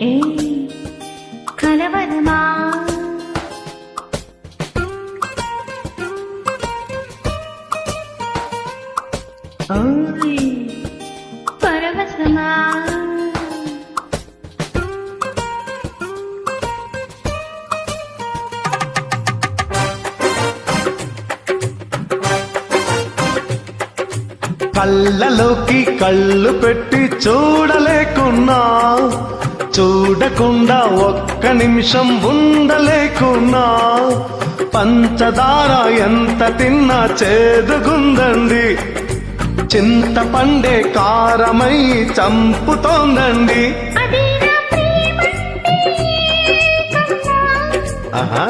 ఏ కలవరమా ఓయ్ పరవశమా కళ్ళలోకి కళ్ళు పెట్టి చూడలేకున్నా, చూడకుండా ఒక్క నిమిషం ఉండలేకున్నా, పంచదార ఎంత తిన్నా చేదుగుందండి, చింతపండే కారమై చంపుతోందండి. అదేనా ప్రేమంటే? ఆహా